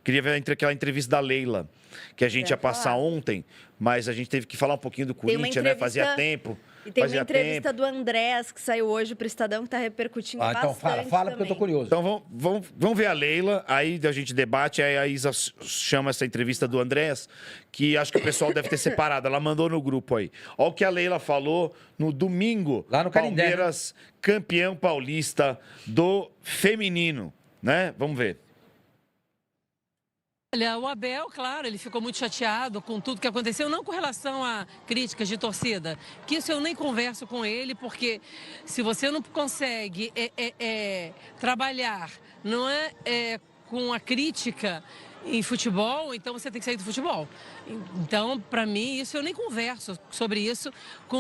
Queria ver aquela entrevista da Leila, que a gente ia passar ontem, mas a gente teve que falar um pouquinho do Corinthians, né? Fazia tempo. E tem uma entrevista do Andrés, que saiu hoje pro Estadão, que tá repercutindo bastante então fala porque eu tô curioso. Então vamos ver a Leila, aí a gente debate, aí a Isa chama essa entrevista do Andrés, que acho que o pessoal deve ter separado, ela mandou no grupo aí. Olha o que a Leila falou no domingo. Lá no Canindé, Palmeiras, campeão paulista do feminino, né? Vamos ver. Olha, o Abel, claro, ele ficou muito chateado com tudo que aconteceu, não com relação a críticas de torcida, que isso eu nem converso com ele, porque se você não consegue trabalhar, não com a crítica em futebol, então você tem que sair do futebol. Então, para mim, isso eu nem converso sobre isso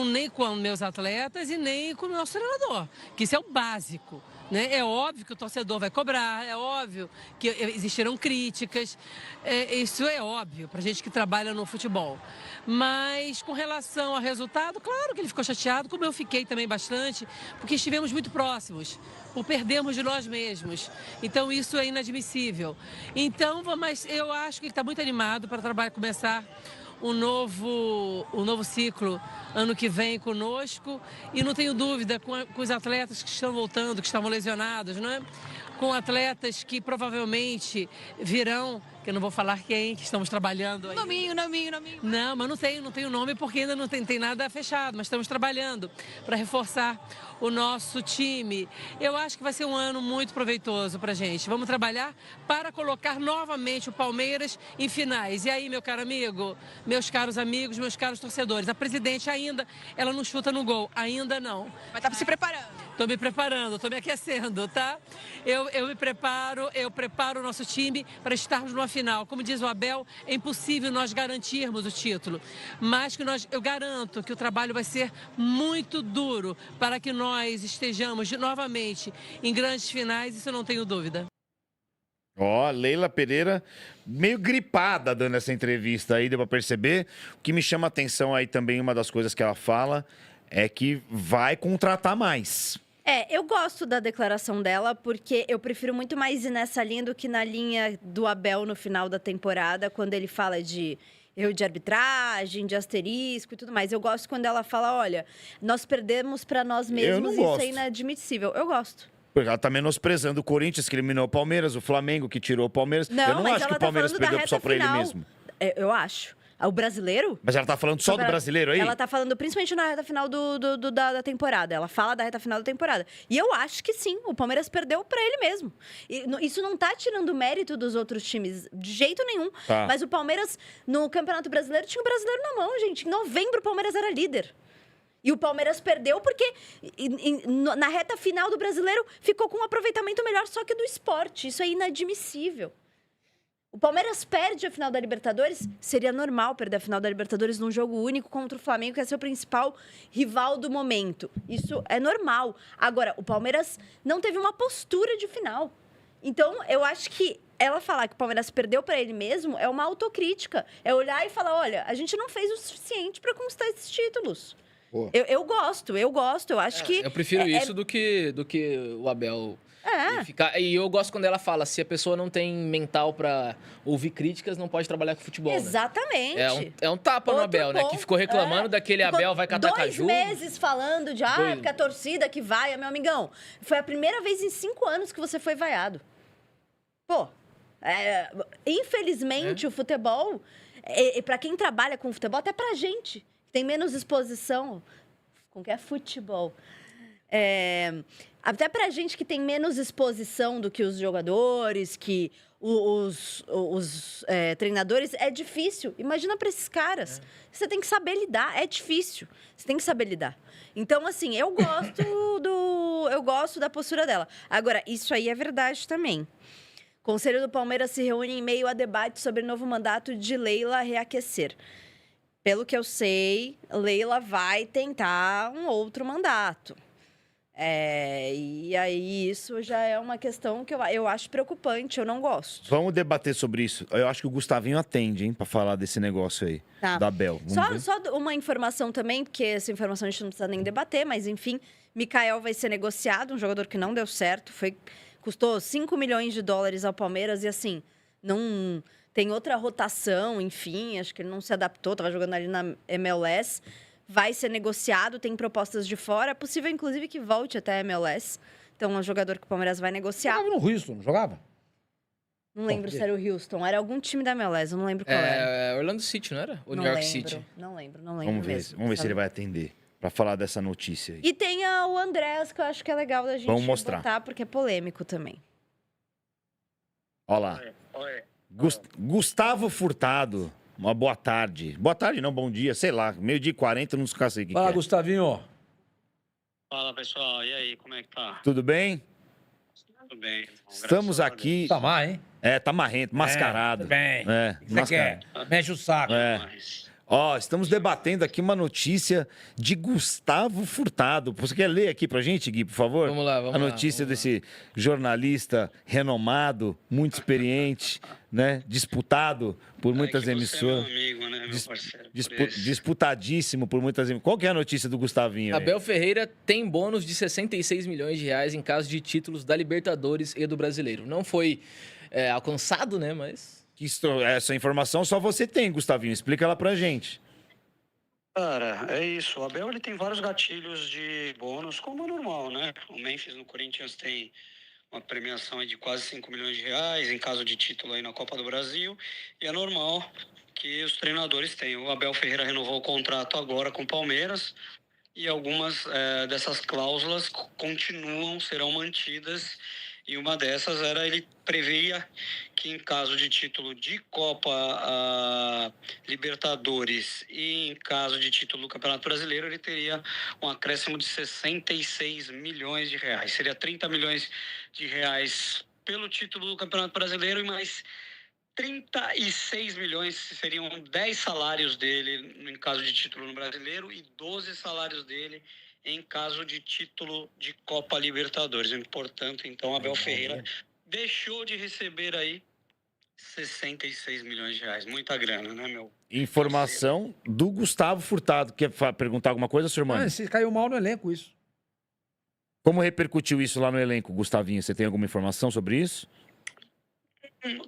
nem com meus atletas e nem com o nosso treinador, que isso é o básico. Né? É óbvio que o torcedor vai cobrar, é óbvio que existirão críticas, isso é óbvio para gente que trabalha no futebol. Mas com relação ao resultado, claro que ele ficou chateado, como eu fiquei também bastante, porque estivemos muito próximos, por perdermos de nós mesmos. Então isso é inadmissível. Então, mas eu acho que ele está muito animado para começar um novo ciclo ano que vem conosco, e não tenho dúvida com os atletas que estão voltando, que estavam lesionados, não é? Com atletas que provavelmente virão, que eu não vou falar quem, que estamos trabalhando aí. Nominho. Não, mas não tenho nome porque ainda não tem nada fechado, mas estamos trabalhando para reforçar o nosso time. Eu acho que vai ser um ano muito proveitoso para a gente. Vamos trabalhar para colocar novamente o Palmeiras em finais. E aí, meu caro amigo, meus caros amigos, meus caros torcedores, a presidente ainda, ela não chuta no gol, ainda não. Mas tá se preparando. Estou me preparando, estou me aquecendo, tá? Eu me preparo, eu preparo o nosso time para estarmos numa final. Como diz o Abel, é impossível nós garantirmos o título, mas eu garanto que o trabalho vai ser muito duro para que nós estejamos novamente em grandes finais, isso eu não tenho dúvida. Ó, Leila Pereira meio gripada dando essa entrevista aí, deu pra perceber. O que me chama a atenção aí também, uma das coisas que ela fala, é que vai contratar mais. Eu gosto da declaração dela, porque eu prefiro muito mais ir nessa linha do que na linha do Abel no final da temporada, quando ele fala de erro de arbitragem, de asterisco e tudo mais. Eu gosto quando ela fala, olha, nós perdemos para nós mesmos e isso é inadmissível. Eu gosto. Porque ela tá menosprezando o Corinthians, que eliminou o Palmeiras, o Flamengo, que tirou o Palmeiras. Eu não acho que o Palmeiras perdeu só pra ele mesmo. Eu acho. O brasileiro? Mas ela tá falando só do brasileiro aí? Ela tá falando principalmente na reta final da temporada. Ela fala da reta final da temporada. E eu acho que sim, o Palmeiras perdeu pra ele mesmo. E isso não tá tirando mérito dos outros times de jeito nenhum. Tá. Mas o Palmeiras, no Campeonato Brasileiro, tinha o brasileiro na mão, gente. Em novembro, o Palmeiras era líder. E o Palmeiras perdeu porque na reta final do brasileiro ficou com um aproveitamento melhor só que do esporte. Isso é inadmissível. O Palmeiras perde a final da Libertadores, seria normal perder a final da Libertadores num jogo único contra o Flamengo, que é seu principal rival do momento. Isso é normal. Agora, o Palmeiras não teve uma postura de final. Então, eu acho que ela falar que o Palmeiras perdeu para ele mesmo é uma autocrítica. É olhar e falar, olha, a gente não fez o suficiente para conquistar esses títulos. Eu gosto. Eu acho que... Eu prefiro isso do que o Abel... E eu gosto quando ela fala, se a pessoa não tem mental pra ouvir críticas, não pode trabalhar com futebol, Exatamente. Né? É um tapa no Abel, né? Que ficou reclamando daquele Abel vai catar caju. 2 meses falando de, porque a torcida que vai, meu amigão. Foi a primeira vez em 5 anos que você foi vaiado. Infelizmente, o futebol, pra quem trabalha com futebol, até pra gente, que tem menos exposição, com que é futebol. Até pra gente que tem menos exposição do que os jogadores, que os treinadores, é difícil. Imagina pra esses caras. Você tem que saber lidar, é difícil. Você tem que saber lidar. Então, assim, eu gosto da postura dela. Agora, isso aí é verdade também. O Conselho do Palmeiras se reúne em meio a debate sobre o novo mandato de Leila reaquecer. Pelo que eu sei, Leila vai tentar um outro mandato. E aí isso já é uma questão que eu acho preocupante, eu não gosto. Vamos debater sobre isso. Eu acho que o Gustavinho atende, hein, pra falar desse negócio aí, da Abel. Só uma informação também, porque essa informação a gente não precisa nem debater, mas enfim, Mikael vai ser negociado, um jogador que não deu certo, custou $5 milhões ao Palmeiras e assim, não tem outra rotação, enfim, acho que ele não se adaptou, estava jogando ali na MLS. Vai ser negociado, tem propostas de fora. É possível, inclusive, que volte até a MLS. Então, é um jogador que o Palmeiras vai negociar. Jogava no Houston, não jogava? Não lembro se era o Houston. Era algum time da MLS, eu não lembro qual era. Orlando City, não era? Ou Não New York lembro, City? Não lembro Vamos ver, mesmo. vamos ver se ele vai atender. Pra falar dessa notícia aí. E tem o Andréas, que eu acho que é legal da gente Vamos mostrar. botar, porque é polêmico também. Olha lá. Oi. Gustavo Furtado. Uma boa tarde. Boa tarde, não, bom dia, sei lá. 12h40, não sei o que Fala, que é. Gustavinho. Fala, pessoal. E aí, como é que tá? Tudo bem? Tudo bem. irmão. Estamos Graças a aqui... Tá má, hein? Tá marrento, mascarado. Tudo bem. É, O que você quer? Mexe o saco. É. Deus. Mas, Ó, estamos debatendo aqui uma notícia de Gustavo Furtado. Você quer ler aqui pra gente, Gui, por favor? Vamos lá, vamos A lá, notícia vamos desse jornalista renomado, muito experiente, né? Disputado por muitas é que você é meu emissoras. amigo, né, meu parceiro? Disputadíssimo por muitas emissoras. Qual que é a notícia do Gustavinho aí? Abel Ferreira tem bônus de 66 milhões de reais em caso de títulos da Libertadores e do Brasileiro. Não foi alcançado, né, mas... Essa informação só você tem, Gustavinho. Explica ela pra gente. Cara, é isso. O Abel ele tem vários gatilhos de bônus, como é normal, né? O Memphis no Corinthians tem uma premiação aí de quase 5 milhões de reais em caso de título aí na Copa do Brasil. E é normal que os treinadores tenham. O Abel Ferreira renovou o contrato agora com o Palmeiras e algumas dessas cláusulas serão mantidas. E uma dessas era, ele previa que em caso de título de Copa Libertadores e em caso de título do Campeonato Brasileiro, ele teria um acréscimo de 66 milhões de reais. Seria 30 milhões de reais pelo título do Campeonato Brasileiro e mais 36 milhões seriam 10 salários dele em caso de título no Brasileiro e 12 salários dele em caso de título de Copa Libertadores. E, portanto, então, Abel Ferreira deixou de receber aí 66 milhões de reais. Muita grana, né, meu? Informação do Gustavo Furtado. Quer perguntar alguma coisa, senhor Mano? Você caiu mal no elenco, isso. Como repercutiu isso lá no elenco, Gustavinho? Você tem alguma informação sobre isso?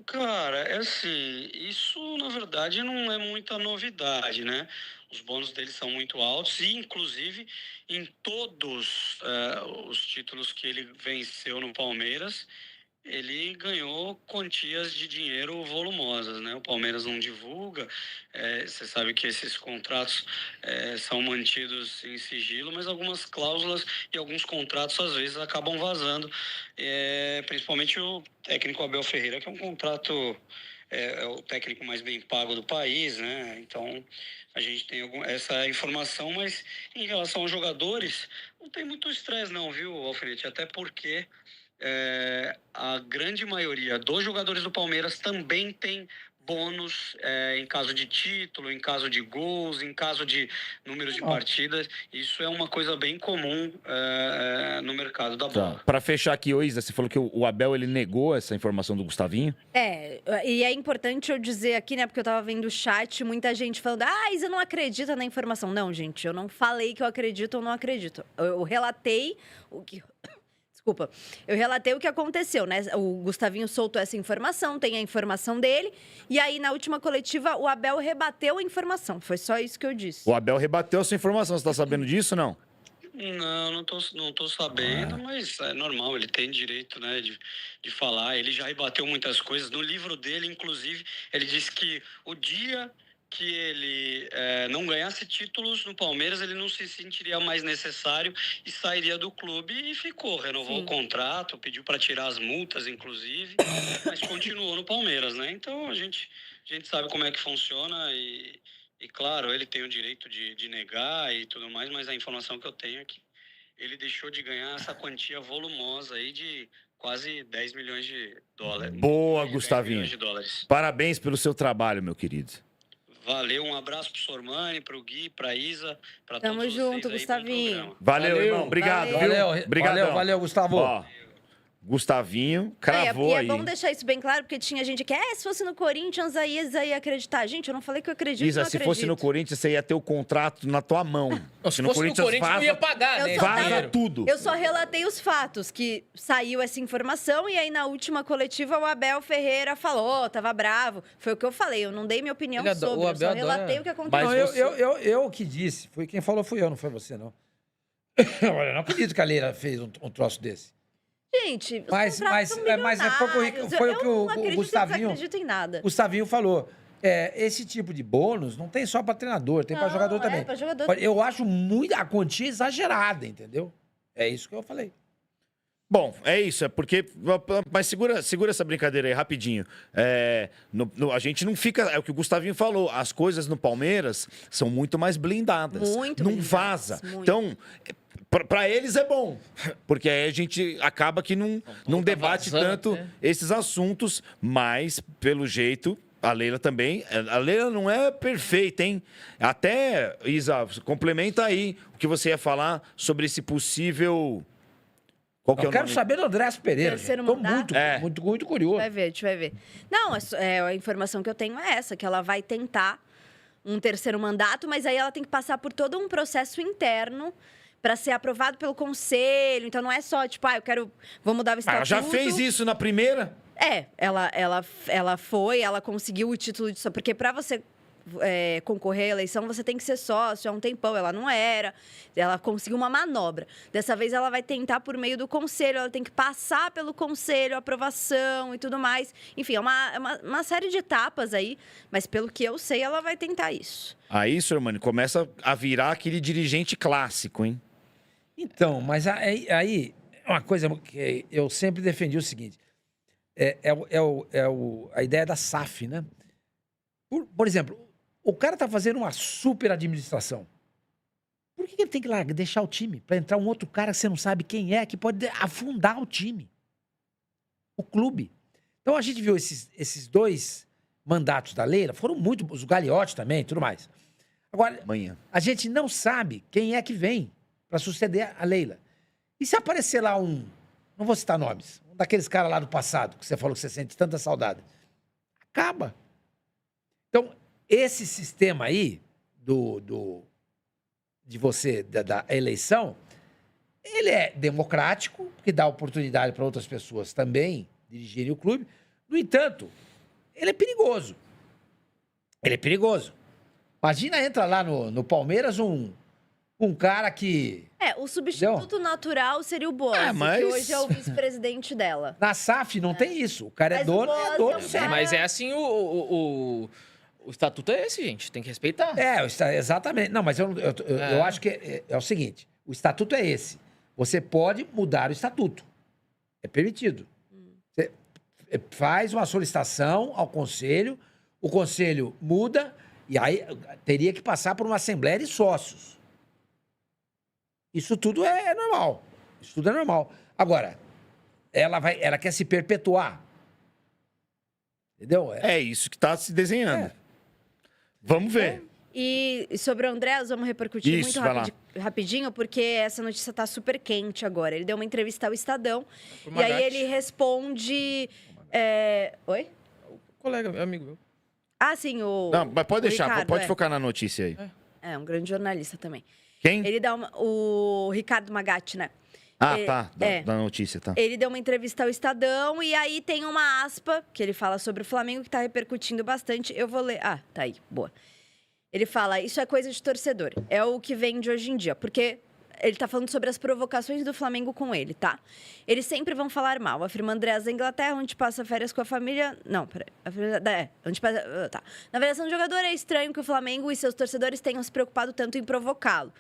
Cara, é assim, isso na verdade não é muita novidade, né? Os bônus dele são muito altos e, inclusive, em todos os títulos que ele venceu no Palmeiras, ele ganhou quantias de dinheiro volumosas, né? O Palmeiras não divulga, você sabe que esses contratos são mantidos em sigilo, mas algumas cláusulas e alguns contratos às vezes acabam vazando, principalmente o técnico Abel Ferreira, que é um contrato, é o técnico mais bem pago do país, né? Então a gente tem essa informação, mas em relação aos jogadores, não tem muito estresse não, viu, Alfinete? Até porque a grande maioria dos jogadores do Palmeiras também tem bônus em caso de título, em caso de gols, em caso de números de partidas. Isso é uma coisa bem comum no mercado da bola. Para fechar aqui, Isa, você falou que o Abel ele negou essa informação do Gustavinho? E é importante eu dizer aqui, né, porque eu tava vendo o chat, muita gente falando, Isa não acredita na informação. Não, gente, eu não falei que eu acredito ou não acredito. Eu relatei o que... Desculpa, eu relatei o que aconteceu, né? O Gustavinho soltou essa informação, tem a informação dele, e aí na última coletiva o Abel rebateu a informação. Foi só isso que eu disse. O Abel rebateu a sua informação, você tá sabendo disso, não? Não tô sabendo, mas é normal, ele tem direito, né, de falar. Ele já rebateu muitas coisas. No livro dele, inclusive, ele disse que o dia que ele não ganhasse títulos no Palmeiras, ele não se sentiria mais necessário e sairia do clube, e ficou, renovou o contrato, pediu para tirar as multas, inclusive, mas continuou no Palmeiras, né? Então a gente sabe como é que funciona e claro, ele tem o direito de negar e tudo mais, mas a informação que eu tenho é que ele deixou de ganhar essa quantia volumosa aí de quase 10 milhões de dólares. Boa, 10 Gustavinho. milhões de dólares. Parabéns pelo seu trabalho, meu querido. Valeu, um abraço pro Sormani, pro Gui, pra Isa, pra Tamo todos junto, vocês aí. Gustavinho. Valeu, irmão. Obrigado, Valeu. viu? Obrigadão. Valeu, Gustavo. Ó, Gustavinho cravou e aí. é bom deixar isso bem claro, porque tinha gente que, se fosse no Corinthians, aí Isa ia acreditar. Gente, eu não falei que eu acredito, Isa, não se acredito. fosse no Corinthians, você ia ter o contrato na tua mão. Não, se fosse no Corinthians, não ia pagar, Eu né? só Vaza tava- tudo. Eu só relatei os fatos, que saiu essa informação e aí na última coletiva o Abel Ferreira falou, tava bravo. Foi o que eu falei, eu não dei minha opinião Ele sobre, o eu só Abel adora- relatei o que Mas aconteceu. Não, eu que disse. Foi quem falou fui eu, não foi você, não. Olha, eu não acredito que a Leila fez um troço desse. Gente, os Mas- contratos são mas foi o que milionários. foi o que Eu não o acredito, Gustavinho- Eu acredito em nada. O Gustavinho falou. Esse tipo de bônus não tem só para treinador, tem para Não, jogador também. pra jogador. Olha, eu acho muito a quantia exagerada, entendeu? É isso que eu falei. Bom, é isso, é porque. Mas segura essa brincadeira aí rapidinho. A gente não fica. É o que o Gustavinho falou. As coisas no Palmeiras são muito mais blindadas. Muito não blindadas, vaza. muito. Então, pra eles é bom. Porque aí a gente acaba que não debate vazando, tanto né? esses assuntos, mas, pelo jeito. A Leila também. A Leila não é perfeita, hein? Até, Isa, complementa aí o que você ia falar sobre esse possível. Qual que é Eu o quero nome? saber do Andrés Pereira. Terceiro Estou mandato? muito, É. muito curioso. Vai ver, a gente vai ver. Não, a informação que eu tenho é essa, que ela vai tentar um terceiro mandato, mas aí ela tem que passar por todo um processo interno para ser aprovado pelo conselho. Então não é só, tipo, vou mudar o Ah, estatuto. ela já fez isso na primeira? Ela conseguiu o título de sócio, porque para você concorrer à eleição, você tem que ser sócio há um tempão. Ela não era. Ela conseguiu uma manobra. Dessa vez, ela vai tentar por meio do conselho. Ela tem que passar pelo conselho, aprovação e tudo mais. Enfim, é uma série de etapas aí. Mas pelo que eu sei, ela vai tentar isso. Aí, Sormani, começa a virar aquele dirigente clássico, hein? Então, mas aí uma coisa que eu sempre defendi o seguinte: a ideia da SAF, né? Por exemplo, o cara tá fazendo uma super administração. Por que ele tem que deixar o time para entrar um outro cara que você não sabe quem é, que pode afundar o time? O clube. Então a gente viu esses 2 mandatos da Leila, foram muito. Os Gagliotti também, tudo mais. Agora, Amanhã. a gente não sabe quem é que vem para suceder a Leila. E se aparecer lá não vou citar nomes, um daqueles caras lá do passado, que você falou que você sente tanta saudade, acaba. Então, esse sistema aí da eleição, ele é democrático, que dá oportunidade para outras pessoas também dirigirem o clube. No entanto, ele é perigoso. Ele é perigoso. Imagina, entra lá no Palmeiras um cara que... O substituto natural seria o Boas, mas- que hoje é o vice-presidente dela. Na SAF não tem isso. O cara é Mas o dono, Boas é dono é um sempre. cara- Mas é assim, o estatuto é esse, gente. Tem que respeitar. Exatamente. Não, mas eu acho que é o seguinte: o estatuto é esse. Você pode mudar o estatuto. É permitido. Você faz uma solicitação ao conselho, o conselho muda, e aí teria que passar por uma assembleia de sócios. Isso tudo é normal. Isso tudo é normal. Agora, ela quer se perpetuar. Entendeu? É isso que tá se desenhando. Vamos ver. E sobre o Andrés, vamos repercutir Isso, muito vai lá. rapidinho, porque essa notícia tá super quente agora. Ele deu uma entrevista ao Estadão, Pro e aí Magatti. ele responde... Oi? Colega, meu amigo meu. Ah, sim, Não, mas pode o deixar, Ricardo, pode focar na notícia aí. É, um grande jornalista também. Quem? Ele dá o Ricardo Magatti, né? Ah, É, tá. Da notícia, tá. Ele deu uma entrevista ao Estadão e aí tem uma aspa que ele fala sobre o Flamengo que tá repercutindo bastante. Eu vou ler. Ah, tá aí, boa. Ele fala, isso é coisa de torcedor. É o que vem de hoje em dia. Porque ele tá falando sobre as provocações do Flamengo com ele, tá? Eles sempre vão falar mal. Afirma Andrés da Inglaterra, onde passa férias com a família... Não, peraí. Onde passa... Tá. Na avaliação do jogador, é estranho que o Flamengo e seus torcedores tenham se preocupado tanto em provocá-lo.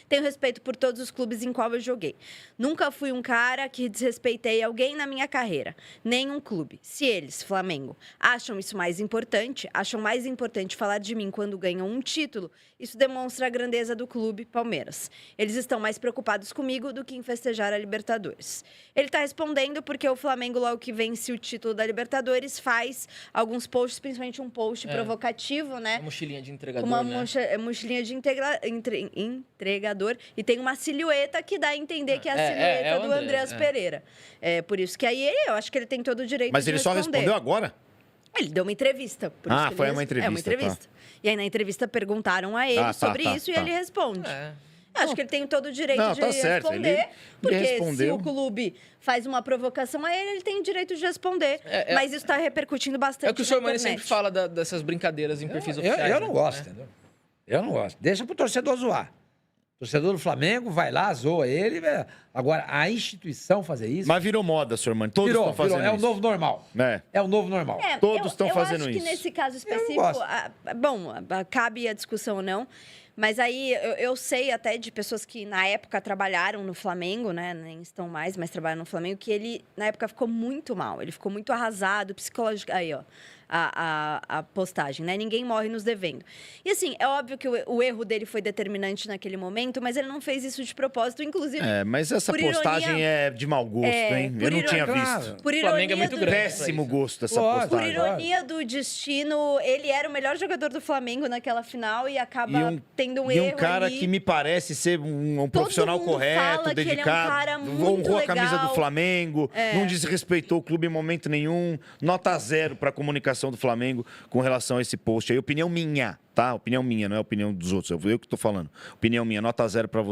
Tenho respeito por todos os clubes em qual eu joguei. Nunca fui um cara que desrespeitei alguém na minha carreira. Nem um clube. Se eles, Flamengo, acham isso mais importante, acham mais importante falar de mim quando ganham um título, isso demonstra a grandeza do clube Palmeiras. Eles estão mais preocupados comigo do que em festejar a Libertadores. Ele está respondendo porque o Flamengo, logo que vence o título da Libertadores, faz alguns posts, principalmente um post provocativo, né? Uma mochilinha de entregador, Uma né? mochilinha de entregador. jogador e tem uma silhueta que dá a entender que é a silhueta o do Andrés, Andrés Pereira. É por isso que aí eu acho que ele tem todo o direito Mas de ele só respondeu agora? Ele deu uma entrevista. Por isso que Foi ele uma entrevista. É uma entrevista. E aí na entrevista perguntaram a ele sobre isso e ele responde. Eu acho que ele tem todo o direito de responder, porque se o clube faz uma provocação a ele, ele tem o direito de responder. Mas isso está repercutindo bastante. É o que o senhor Mani sempre fala dessas brincadeiras em perfis oficiais. Eu não gosto, entendeu? Eu não gosto. Deixa pro torcedor zoar. O torcedor do Flamengo vai lá, zoa ele. Agora, a instituição fazer isso... Mas virou moda, senhor Mani. Todos estão fazendo isso. É o novo normal. É o novo normal. Todos estão fazendo isso. Eu acho que nesse caso específico... cabe a discussão ou não. Mas aí eu sei até de pessoas que na época trabalharam no Flamengo, né? Nem estão mais, mas trabalham no Flamengo, que ele na época ficou muito mal. Ele ficou muito arrasado psicologicamente. Aí, ó. A postagem, né? Ninguém morre nos devendo. E assim, é óbvio que o erro dele foi determinante naquele momento, mas ele não fez isso de propósito, inclusive. Mas essa postagem é de mau gosto, hein? Eu não tinha visto. Por o Flamengo é muito grande. Péssimo gosto essa postagem. Por ironia do destino, ele era o melhor jogador do Flamengo naquela final e acaba tendo um erro. E um cara ali. que me parece ser um profissional correto, dedicado, honrou a camisa do Flamengo, não desrespeitou o clube em momento nenhum, nota 0 para a comunicação do Flamengo com relação a esse post aí. Opinião minha, tá? Opinião minha, não é opinião dos outros. Eu que tô falando. Opinião minha, nota 0 para você.